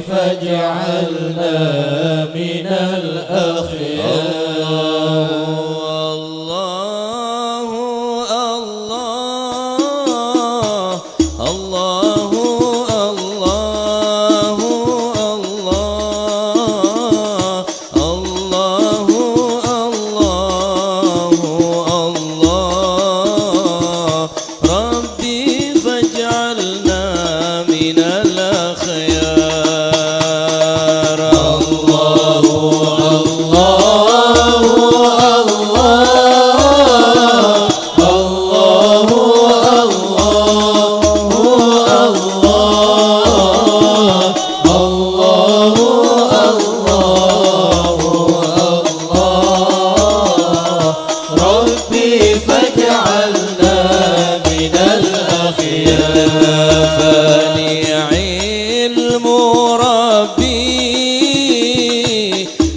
فاجعلنا من الأخيار. الله الله الله الله الله الله الله ربي فاجعلنا من الأخيار.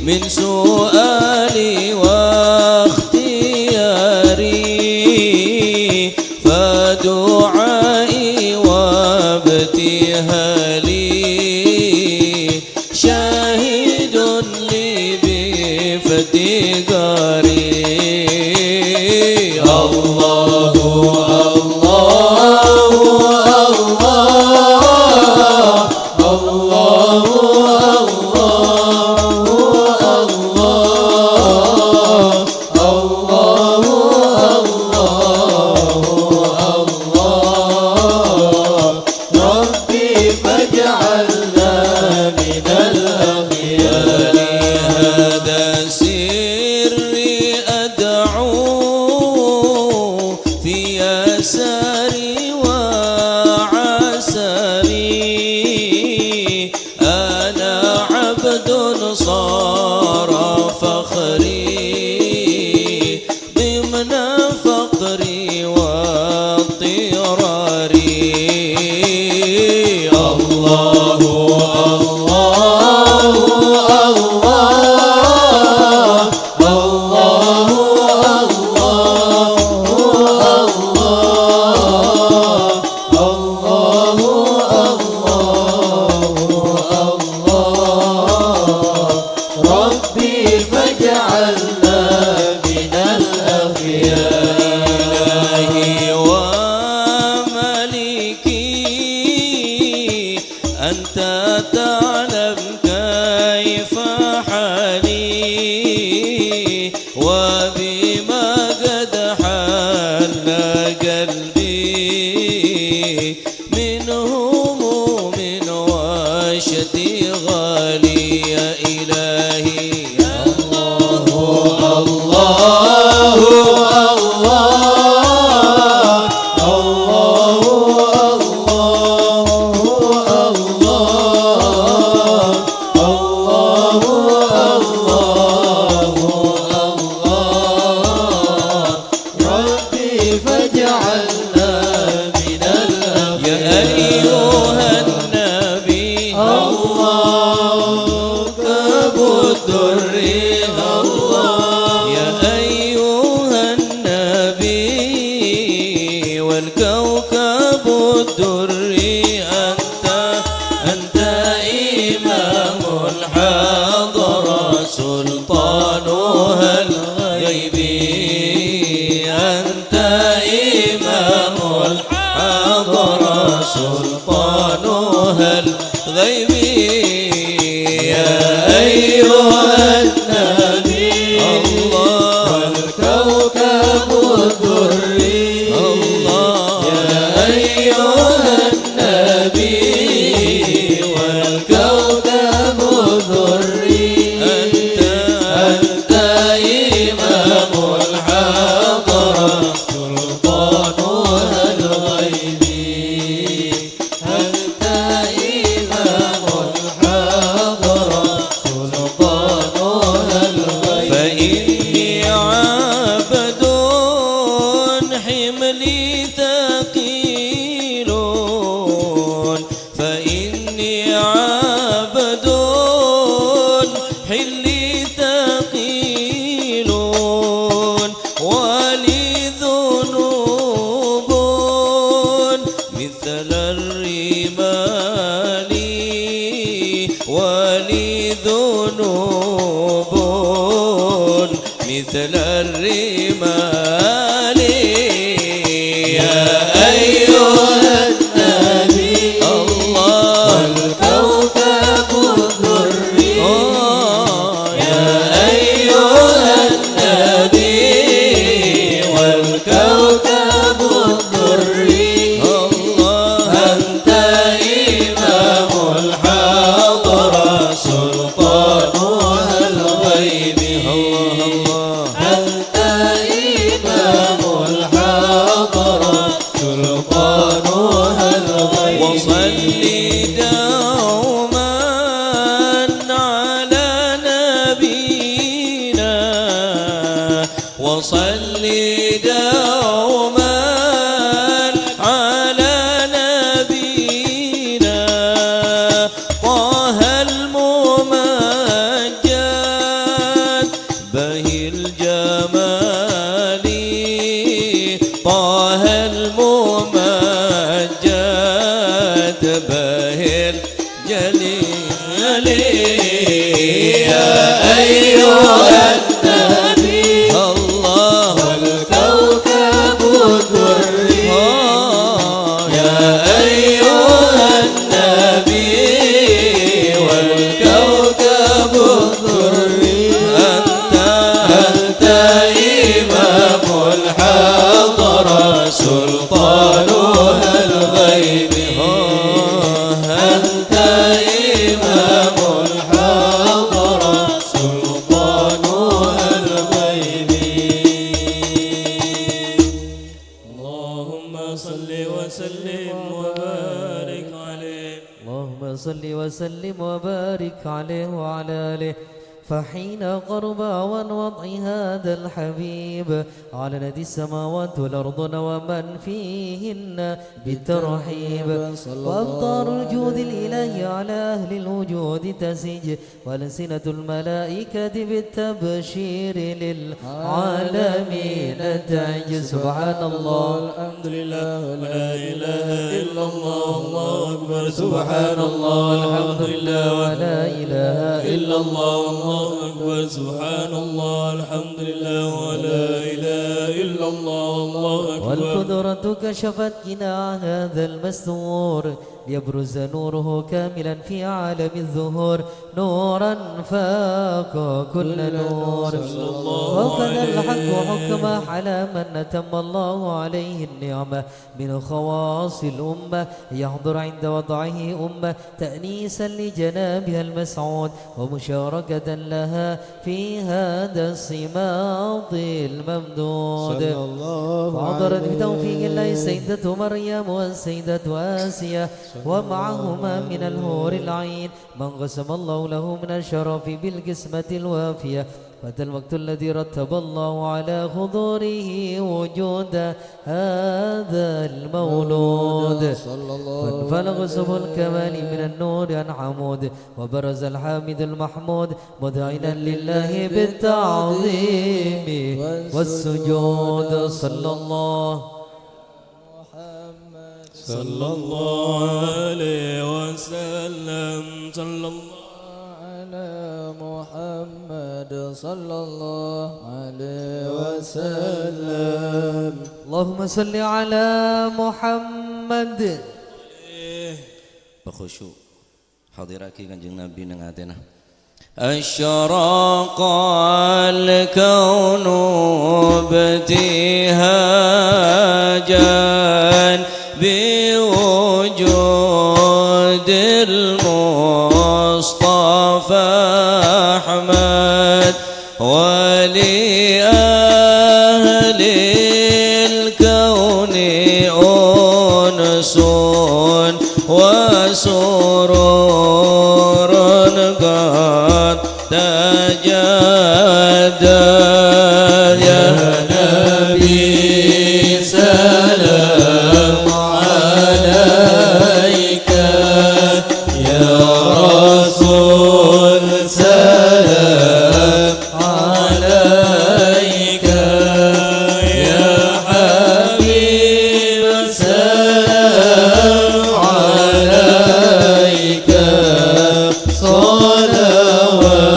من سؤالي واختياري فدعائي وابتهالي شاهد لي بافتقاري. الله يساري وعسري أنا عبد صار فخري ضمن فقري واضطراري. الله أنت تعلم كيف حالي وبما قد حل قلبي من هموم واشتغالي. يا إلهي يا الله الله والكوكب الدري أنت إمام الحضرة سلطانها الغيبي أنت إمام الحضرة سلطانها الغيبي. يا أيها النبي والكوكب الدري والكوكب الدري حلي ثقيل ولي ذنوب مثل الرمال ولي ذنوب مثل الرمال يا أيها النبي الله والكوكب الدري يا أيها النبي والكوكب الدري الله أنت إمام الحضرة سلطانها الغيب الله أنت إمام الحضرة سلطانها الغيب وصلي دوما على نبينا وصلي دوما على نبينا طه الممجد بهي الجمال طه الممجد بهي الجليل يا أيها النبي الله والكوكب الدري يا أيها النبي والكوكب الدري أنت إمام الحضرة سلطانها الغيب أنت إمام الحضرة سلطانها الغيب اللهم صل وسلم وبارك عليه اللهم صل وسلم وبارك عليه وعلى آله فحين قرب عن وضع هذا الحبيب على ندي السماوات والأرض ومن فيهن بالترحيب وأمطار الجود الإلهي على أهل الوجود تسج وألسنة الملائكة بالتبشير للعالمين تعج سبحان الله الحمد لله ولا إله إلا الله الله أكبر سبحان الله الحمد لله ولا إله إلا الله الله أكبر سبحان الله الحمد لله ولا إله إلا الله الله أكبر والقدرة كشفت قناع هذا المستور ليبرز نوره كاملا في عالم الظهور نورا فاق كل نور وكذا الحق حكم على من أتم الله عليه النعمة من خواص الأمة يحضر عند وضعه أمة تأنيسا لجنابها المسعود ومشاركة لها في هذا الصماط الممدود وحضرت بتوفيق الله السيدة مريم والسيدة آسيا ومعهما من الهور العين من قسم الله له من الشرف بالقسمة الوافية فأتى الوقت الذي رتب الله على حضوره وجود هذا المولود فانفلق سبل الكمال من النور عن حمود وبرز الحامد المحمود مذعنا لله بالتعظيم والسجود صلى الله صلى الله عليه وسلم صلى الله على محمد صلى الله عليه وسلم اللهم صل على محمد بخشوع حاضرك kanjeng Nabi nang atena أشرق الكون ابتهاجا بوجود المصطفى أحمد ولأهل الكون أنس وسرور قد تجدد يا نبي سلام عليك يا رسول سلام صلوات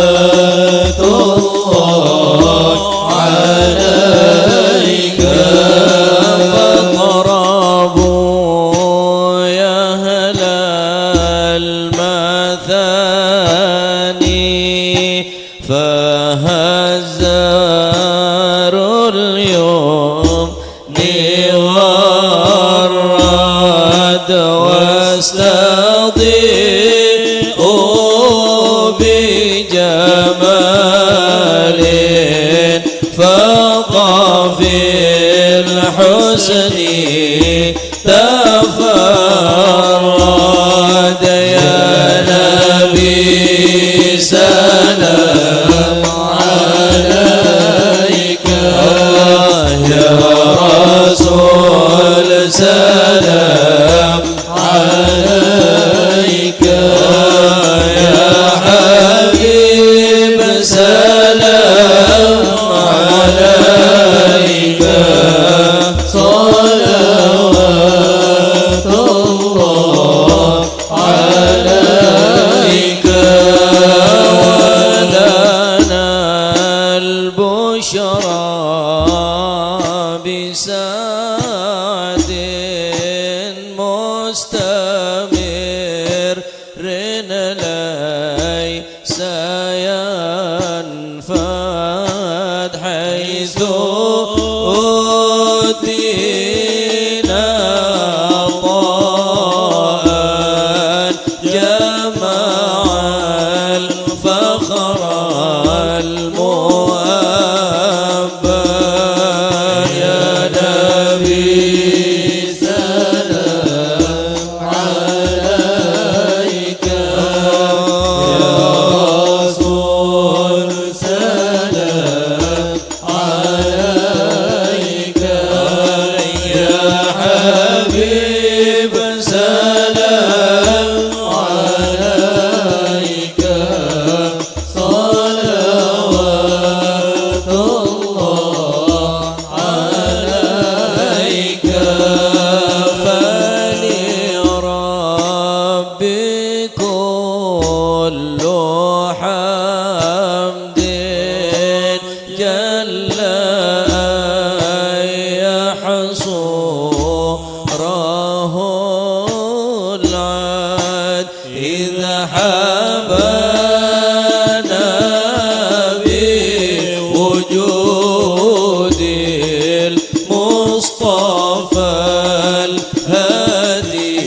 الله عليك فاقربوا يا أهل المثاني فهزار اليوم والرد واستضيئوا بجمال فاق في الحسن تفرد يا نبي سلام عليك يا رسول سلام عليك يا حبيب سلام عليك صلوات الله عليك ولنا البشرى بسعد مستمر ليس ينفد حيث أوتينا طاء جمع الفخر المؤبى يا نبي سلام عليك يا رسول سلام عليك يا حبيب سلام عليك صلوات الله عليك فلرب كل حمد جل أن يحصره العد إذا حبانا بوجود المصطفى الهادي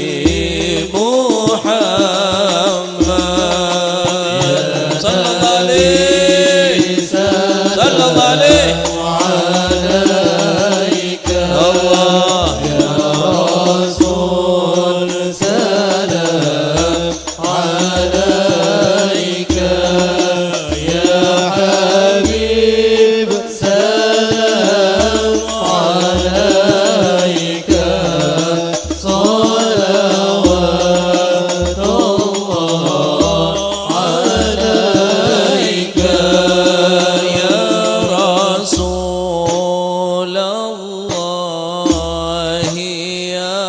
محمد صلى الله عليه صلى الله عليه عليك الله يا رسول سلام عليك يا حبيب سلام عليك صلوات الله عليك يا رسول الله يا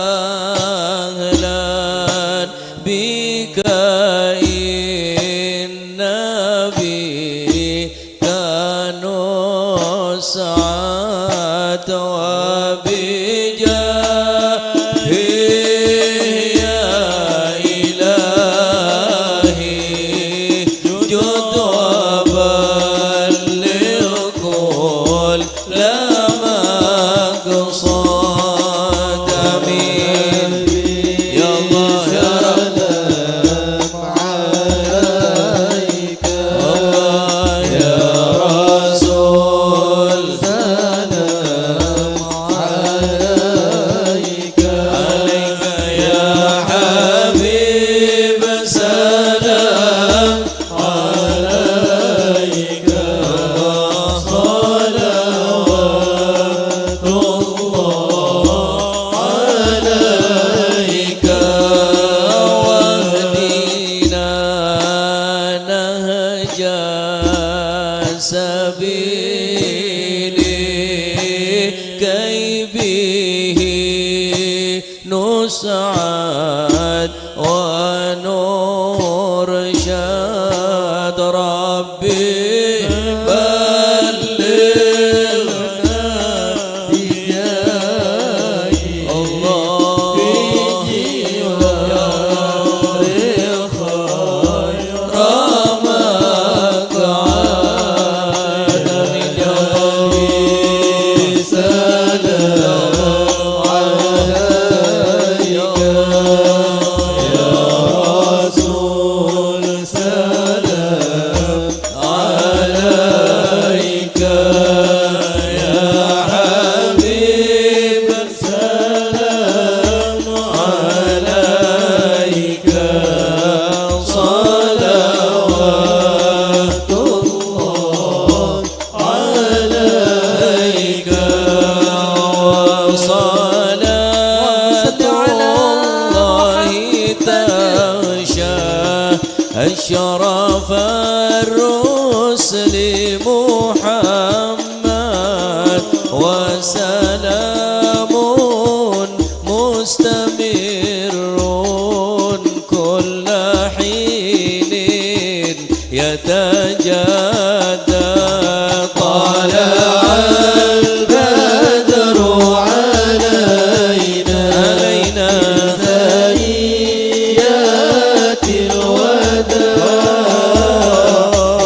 أهلا بك النبي كانوا سعد وبجاه يا إلهي جد وبلغ كل مقصد آمين يا الله يا رب عليك الله يا رسول سلام عليك عليك يا حبيب سلام عليك صلوات الله عليك واهدنا نهج سبيلي كي به نسعد ونرشد محمد ربي بلغنا بجاه الله في جوار خير مقعد من جنبي سلام عليك يا رسول سلام عليك يا حبيب سلام عليك صلوات الله عليك وصلاة الله تغشى الشرف الرسل محمد وسلام مستمر كل حين يتجدد طلع البدر علينا ثنيات الوداع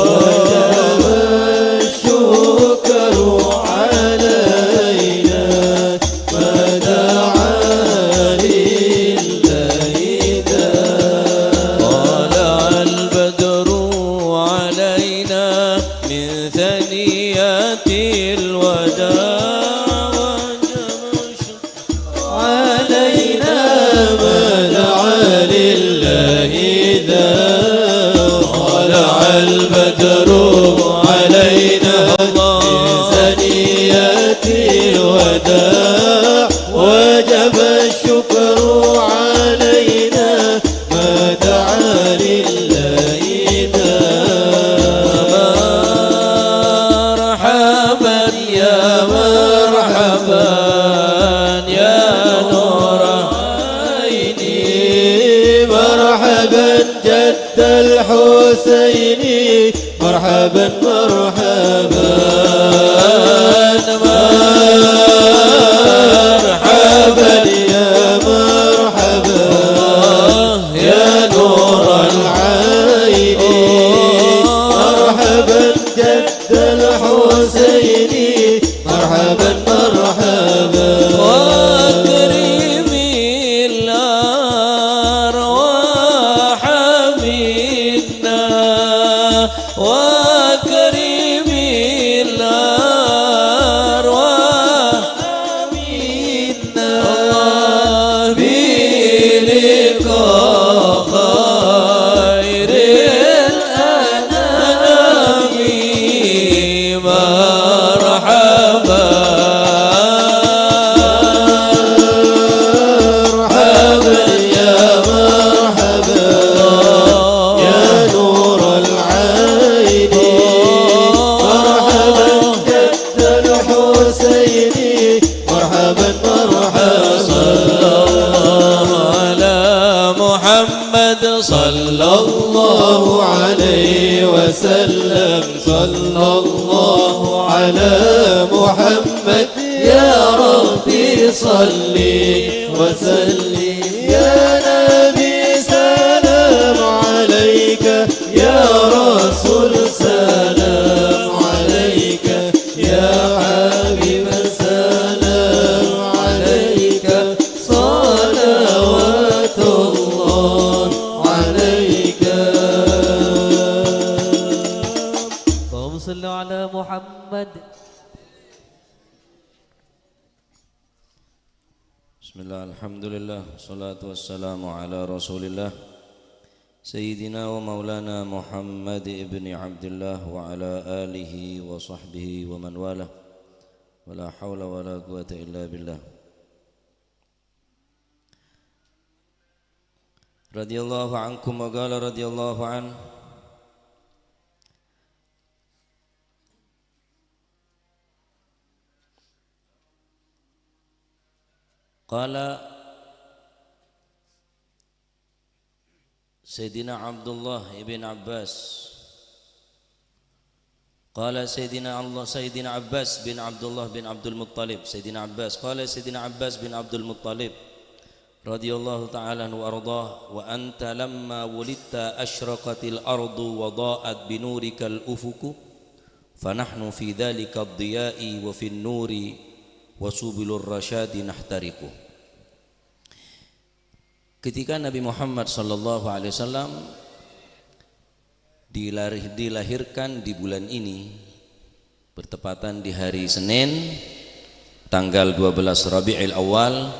وجب الشكر علينا ما دعا لله طلع البدر علينا من ثنيات الوداع علينا ما دعا لله ذا طلع البدر علينا من ثنيات الوداع وجب الشكر علينا ما دعا لله ذا مرحبا يا مرحبا يا نور عيني مرحبا جد الحسين مرحبا مرحبا مرحبا يا مرحبا يا نور العين مرحبا جد الحسين مرحبا مرحبا واكرمي الارواح منا واكرمي الارواح منا بلقاء خير الانام مرحبا مرحبا يا مرحبا يا نور العين مرحبا جد الحسين مرحبا مرحبا صلى الله على محمد صلى الله عليه وسلم صلى الله على محمد يا ربي صلي وسلم يا نبي سلام عليك يا رسول سلام عليك يا حبيب سلام عليك صلوات الله عليك اللهم صل على محمد. Bismillah, alhamdulillah, salatu wassalamu ala rasulillah Sayyidina wa maulana Muhammad ibn Abdullah wa ala alihi wa sahbihi wa man wala wa la hawla wa la quwata illa billah radiyallahu ankum wa qala radiyallahu an qala Sayyidina Abdullah ibn Abbas Qala Sayyidina Abbas bin Abdullah bin Abdul Muttalib. Sayyidina Abbas qala Sayyidina Abbas bin Abdul Muttalib radhiyallahu ta'ala anhu wa ardah, wa anta lamma wulidta asyraqatil ardu wa da'at binurikal ufuku fanahnu fi dhalika ad-diya'i wa fin nuri wa subilur rasyadi nahtariku. Ketika Nabi Muhammad sallallahu alaihi wasallam dilahirkan di bulan ini, bertepatan di hari Senin tanggal 12 Rabiul Awal,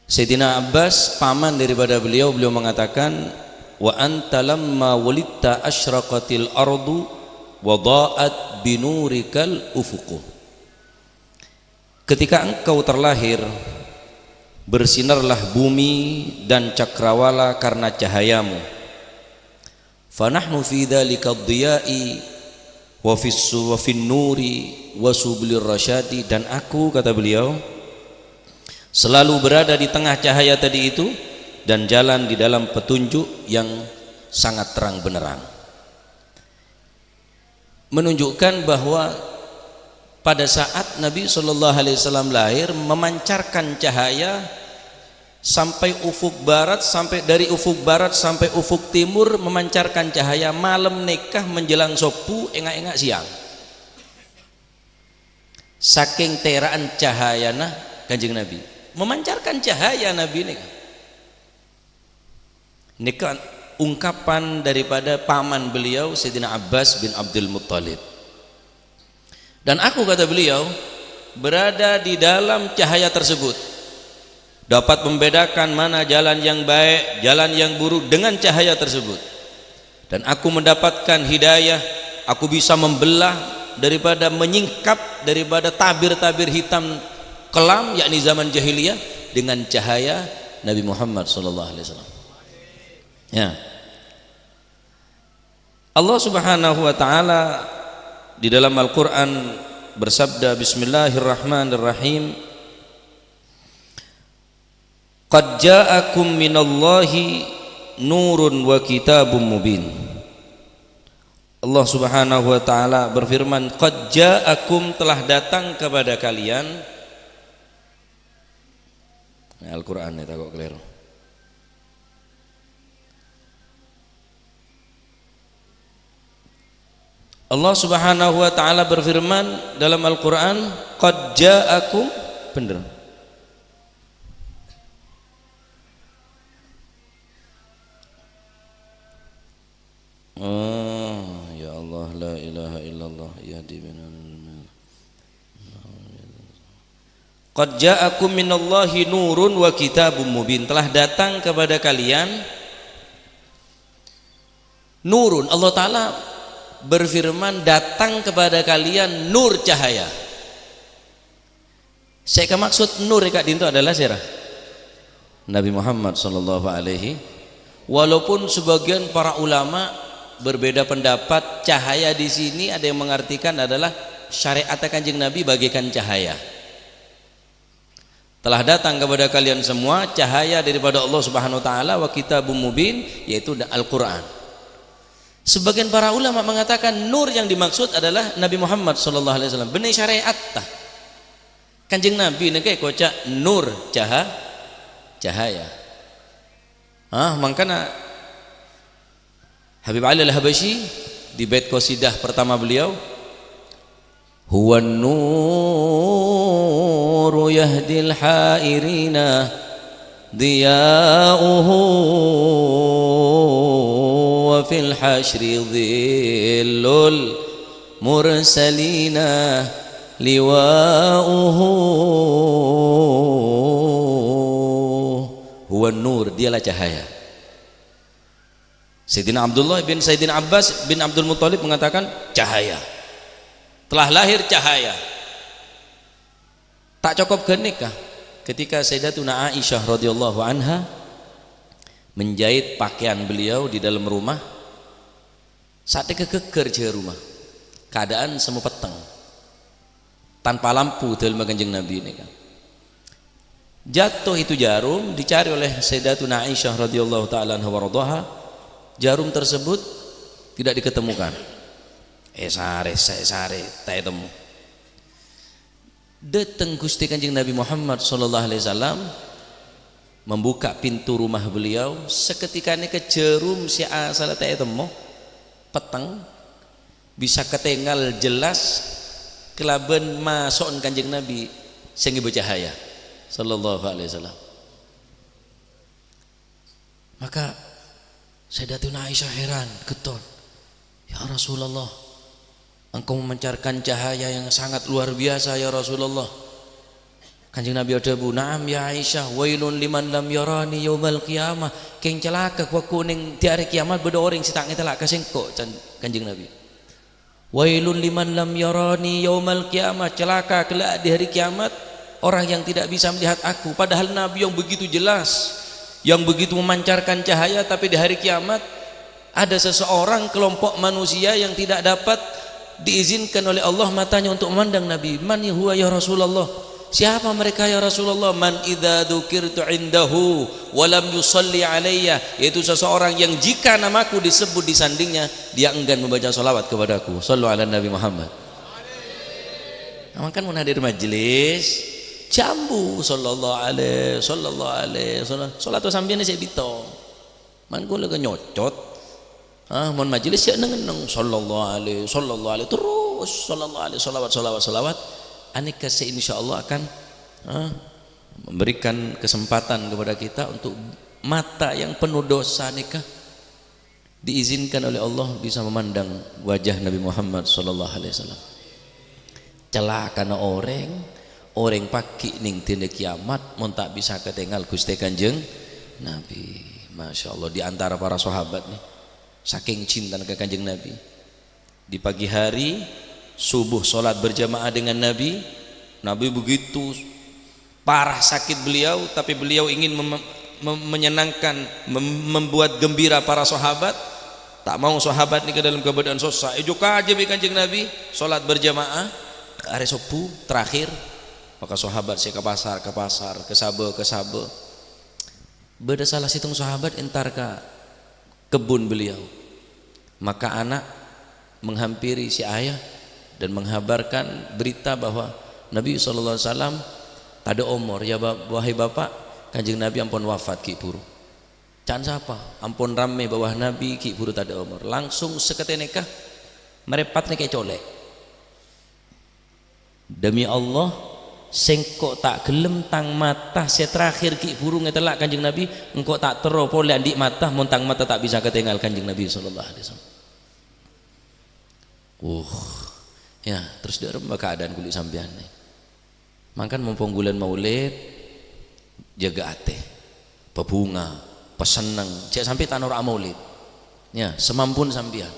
Sayyidina Abbas paman daripada beliau mengatakan, wa anta lamma wulidta asyraqatil ardu wa da'at binurikal ufuqu. Ketika engkau terlahir, bersinarlah bumi dan cakrawala karena cahayamu. Fanahnu fi dzalika ad-diya'i wa fin nuri wa subilir rasyadi, dan aku, kata beliau, selalu berada di tengah cahaya tadi itu dan jalan di dalam petunjuk yang sangat terang benderang. Menunjukkan bahwa pada saat Nabi SAW lahir, memancarkan cahaya sampai ufuk barat, sampai dari ufuk barat sampai ufuk timur memancarkan cahaya. Malam nikah menjelang sopu, engak-engak siang. Saking teraan cahayana Kanjeng Nabi, memancarkan cahaya Nabi nikah ungkapan daripada paman beliau Sayyidina Abbas bin Abdul Muttalib. Dan aku, kata beliau, berada di dalam cahaya tersebut, dapat membedakan mana jalan yang baik, jalan yang buruk dengan cahaya tersebut. Dan aku mendapatkan hidayah, aku bisa membelah daripada menyingkap daripada tabir-tabir hitam kelam, yakni zaman jahiliyah, dengan cahaya Nabi Muhammad SAW. Ya. Allah Subhanahu wa taala di dalam Al-Qur'an bersabda, bismillahirrahmanirrahim, qad ja'akum minallahi nurun wa kitabun mubin. Allah Subhanahu wa taala berfirman, qad ja'akum, telah datang kepada kalian. Nah, Al-Qur'an ini tak kok keliru. Allah Subhanahu wa taala berfirman dalam Al-Qur'an, qad ja'akum, benar. Oh, ya Allah, la ilaha illallah, yahdi binal. Qad ja'akum minallahi nurun wa kitabun mubin, telah datang kepada kalian nurun. Allah taala berfirman, datang kepada kalian nur, cahaya. Saya maksud nur yang itu adalah sirah Nabi Muhammad sallallahu alaihi. Walaupun sebagian para ulama berbeda pendapat, cahaya di sini ada yang mengartikan adalah syariat Kanjeng Nabi bagaikan cahaya. Telah datang kepada kalian semua cahaya daripada Allah Subhanahu wa taala wa kitabum mubin, yaitu Al-Qur'an. Sebagian para ulama mengatakan nur yang dimaksud adalah Nabi Muhammad sallallahu alaihi wasallam, benih syariat tah. Kanjeng Nabi ini kayak kocak nur, cahaya. Makanya Habib Ali Al-Habasyi di bait qasidah pertama beliau, huwan nuru yahdil hairina diya'uhu wa fil hasyri dhillul mursalina liwa'uhu. Huwan nur, dialah cahaya. Sayyidina Abdullah bin Sayyidina Abbas bin Abdul Muttalib mengatakan cahaya. Telah lahir cahaya. Tak cukup genikah ketika Sayyidatuna Aisyah radhiyallahu anha menjahit pakaian beliau di dalam rumah, saat kegeger je rumah, keadaan semu peteng tanpa lampu dalam Kanjeng Nabi ini kan. Jatuh itu jarum, dicari oleh Sayyidatuna Aisyah radhiyallahu taala anha wa radhaha. Jarum tersebut tidak diketemukan. sare tak temu datang Gusti Kanjeng Nabi Muhammad sallallahu alaihi wasallam membuka pintu rumah beliau seketika ini kejerum si asal tak temu peteng bisa ketinggal jelas kelaben masuk Kanjeng Nabi sehingga bercahaya sallallahu alaihi wasallam. Maka Sayyidatuna Aisyah heran getol, ya Rasulullah, engkau memancarkan cahaya yang sangat luar biasa ya Rasulullah. Kanjeng Nabi adabu, "Na'am ya Aisyah, wailun liman lam yarani yaumal qiyamah." Keng celaka ku kuning di hari kiamat beda orang sitang telak kasengko Kanjeng Nabi. Wailun liman lam yarani yaumal qiyamah, celaka kelak di hari kiamat orang yang tidak bisa melihat aku. Padahal Nabi yang begitu jelas, yang begitu memancarkan cahaya, tapi di hari kiamat ada seseorang kelompok manusia yang tidak dapat diizinkan oleh Allah matanya untuk memandang Nabi. Man huwa ya Rasulullah? Siapa mereka ya Rasulullah? Man idza dzukirtu indahu wa lam yusalli alayya, yaitu seseorang yang jika namaku disebut di sandingnya dia enggan membaca salawat kepadaku. Shallu ala Nabi Muhammad. Aman kan mun hadir majelis jambu sallallahu alaihi salat sampeyan sik bito. Man kula nyocot. Mun majelis ya neng sallallahu alaihi terus sallallahu alaihi salawat. Aneka insyaallah akan memberikan kesempatan kepada kita untuk mata yang penuh dosa nikah diizinkan oleh Allah bisa memandang wajah Nabi Muhammad sallallahu alaihi wasallam. Celaka na orang pagi ning dina kiamat mun tak bisa ketinggal Gusti Kanjeng Nabi. Masya Allah, di antara para sahabat nih saking cinta ke Kanjeng Nabi, di pagi hari subuh sholat berjamaah dengan Nabi. Nabi begitu parah sakit beliau, tapi beliau ingin menyenangkan, membuat gembira para sahabat. Tak mau sahabat ini ke dalam keadaan susah. Juga aja Kanjeng Nabi sholat berjamaah hari subuh terakhir. Maka sahabat saya ke pasar, ke sabe. Beda salah situng sahabat entar ke kebun beliau. Maka anak menghampiri si ayah dan menghabarkan berita bahwa Nabi SAW tak ada umur. Ya wahai bapak, Kanjeng Nabi ampun wafat ki puru. Can siapa? Ampun rame bawah Nabi ki puru tak ada umur. Langsung seketika merepat nih kayak colek. Demi Allah, sengkok tak gelem tang mata saya terakhir ki burung ngetelak Kanjeng Nabi, engkau tak teropol andik mata, montang mata tak bisa ketinggal Kanjeng Nabi sallallahu alaihi wasallam. Ya, terus dia remba keadaan kulit sampean nih. Makan mumpung bulan Maulid jaga ate, pebunga, peseneng, cek sampai tanur Maulid. Ya, semampun sampean.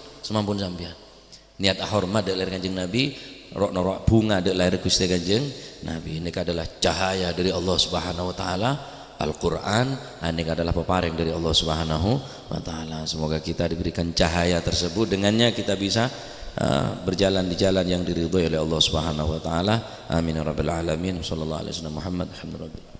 Niat hormat dari Kanjeng Nabi, rok bunga dari lahir Gusti Kanjeng Nabi. Ini adalah cahaya dari Allah Subhanahu wa taala, Al-Qur'an. Ini adalah peparing dari Allah Subhanahu wa taala. Semoga kita diberikan cahaya tersebut, dengannya kita bisa berjalan di jalan yang diridhoi oleh Allah Subhanahu wa taala. Amin ya rabbal alamin. Sallallahu alaihi wasallam Muhammad alhamdulillah.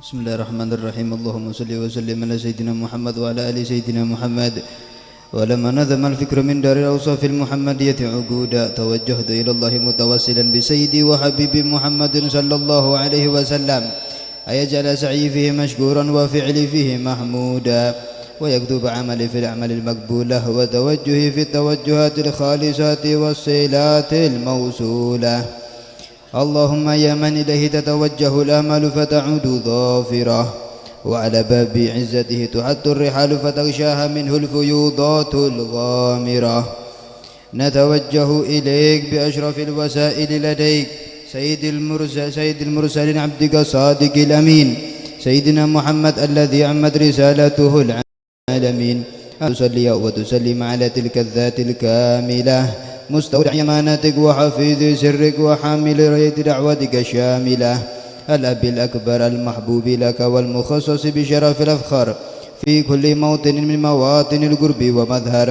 Bismillahirrahmanirrahim. Allahumma salli wa sallim ala sayyidina Muhammad wa ala ali sayyidina Muhammad. ولما نظم الفكر من دار الأوصاف المحمدية عقودا توجهت إلى الله متوسلا بسيدي وحبيبي محمد صلى الله عليه وسلم أيجعل سعي فيه مشكورا وفعلي فيه محمودا ويكتب عملي في الأعمال المقبولة وتوجهي في التوجهات الخالصات والصلات الموصولة. اللهم يا من إليه تتوجه الآمال فتعود ظافرة، وعلى باب عزته تحط الرحال فتغشاها منه الفيوضات الغامرة. نتوجه إليك بأشرف الوسائل لديك سيد المرسلين عبدك الصادق الأمين سيدنا محمد الذي عمت رسالته العالمين. تصلي وتسلم على تلك الذات الكاملة مستودع أمانتك وحفيظ سرك وحامل راية دعوتك الشاملة، الأب الأكبر المحبوب لك والمخصص بشرف الأفخار في كل موطن من مواطن القرب ومظهر.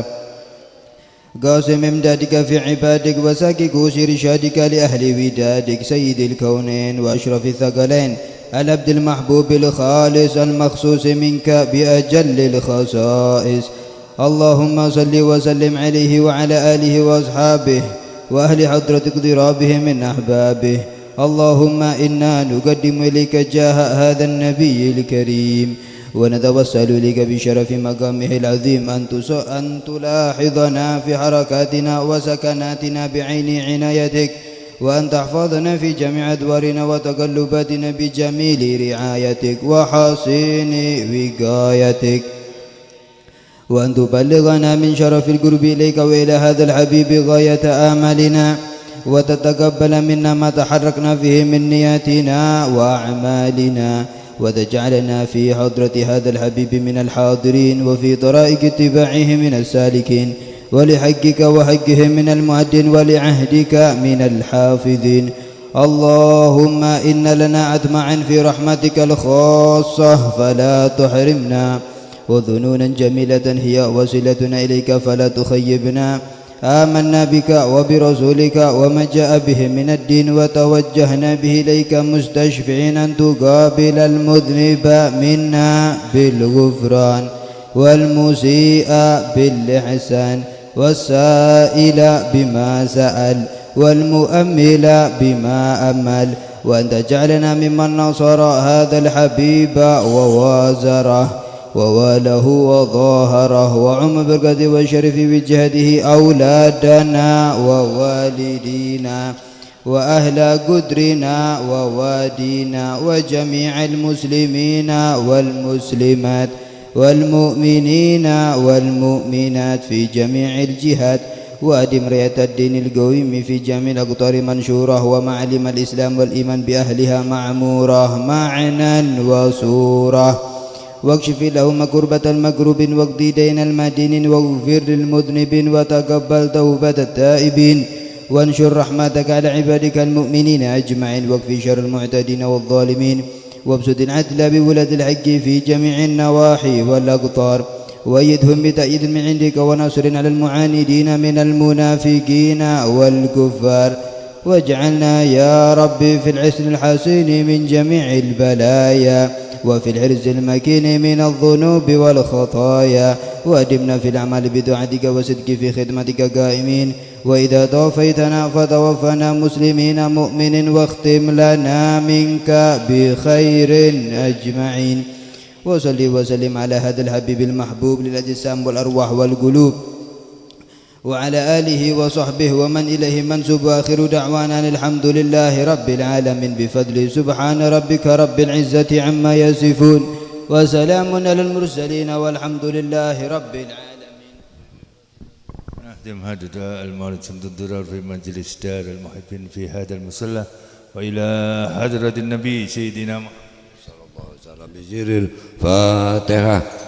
قاسم امدادك في عبادك وساكي كوس رشادك لأهل ودادك سيد الكونين وأشرف الثقلين العبد المحبوب الخالص المخصوص منك بأجل الخصائص. اللهم صل وسلم عليه وعلى آله وأصحابه وأهل حضرة اقترابه من أحبابه. اللهم إنا نقدم إليك جاه هذا النبي الكريم ونتوسل إليك بشرف مقامه العظيم أن تلاحظنا في حركاتنا وسكناتنا بعين عنايتك وأن تحفظنا في جميع أدوارنا وتقلباتنا بجميل رعايتك وحسين وقايتك وأن تبلغنا من شرف القرب إليك وإلى هذا الحبيب غاية آمالنا وتتقبل منا ما تحركنا فيه من نياتنا وأعمالنا وتجعلنا في حضرة هذا الحبيب من الحاضرين وفي طرائق اتباعه من السالكين ولحقك وحقه من المؤدين ولعهدك من الحافظين. اللهم إن لنا عتمعا في رحمتك الخاصة فلا تحرمنا وذنونا جميلة هي وسيلتنا إليك فلا تخيبنا. آمنا بك وبرسولك وما جاء به من الدين وتوجهنا به إليك مستشفعين أن تقابل المذنب منا بالغفران والمسيء بالإحسان والسائل بما سأل والمؤمل بما أمل وأن تجعلنا ممن نصر هذا الحبيب ووازره وواله وظاهره وعم بركته والشرف بجهده أولادنا ووالدينا وأهل قدرنا ووادينا وجميع المسلمين والمسلمات والمؤمنين والمؤمنات في جميع الجهات وأدم راية الدين القويم في جميع الأقطار منشورة ومعلم الإسلام والإيمان بأهلها معمورة معنى وصورة واكشف لهم كربة المكروب واقضي دين المدين واغفر للمذنبين وتقبل توبة التائبين وانشر رحمتك على عبادك المؤمنين أجمعين واكفي شر المعتدين والظالمين وابسط العدل بولد الحق في جميع النواحي والأقطار وأيدهم بتأييد من عندك ونصر على المعاندين من المنافقين والكفار واجعلنا يا ربي في الحسن الحسين من جميع البلايا وفي الحرز المكين من الذنوب والخطايا وأدمنا في الأعمال بدعتك وصدق في خدمتك قائمين وإذا توفيتنا فتوفنا مسلمين مؤمن واختم لنا منك بخير أجمعين. وصلي وسلم على هذا الحبيب المحبوب للأجسام والأرواح والقلوب وعلى آله وصحبه ومن إليه منسوب وآخر دعوانا الحمد لله رب العالمين بفضل سبحان ربك رب العزة عما يصفون وسلام على المرسلين والحمد لله رب العالمين. نهدم هذا المولد شمد الدرار في مجلس دار المحبين في هذا المصلى وإلى حضرة النبي سيدنا محمد صلى الله عليه وسلم بزير الفاتحة.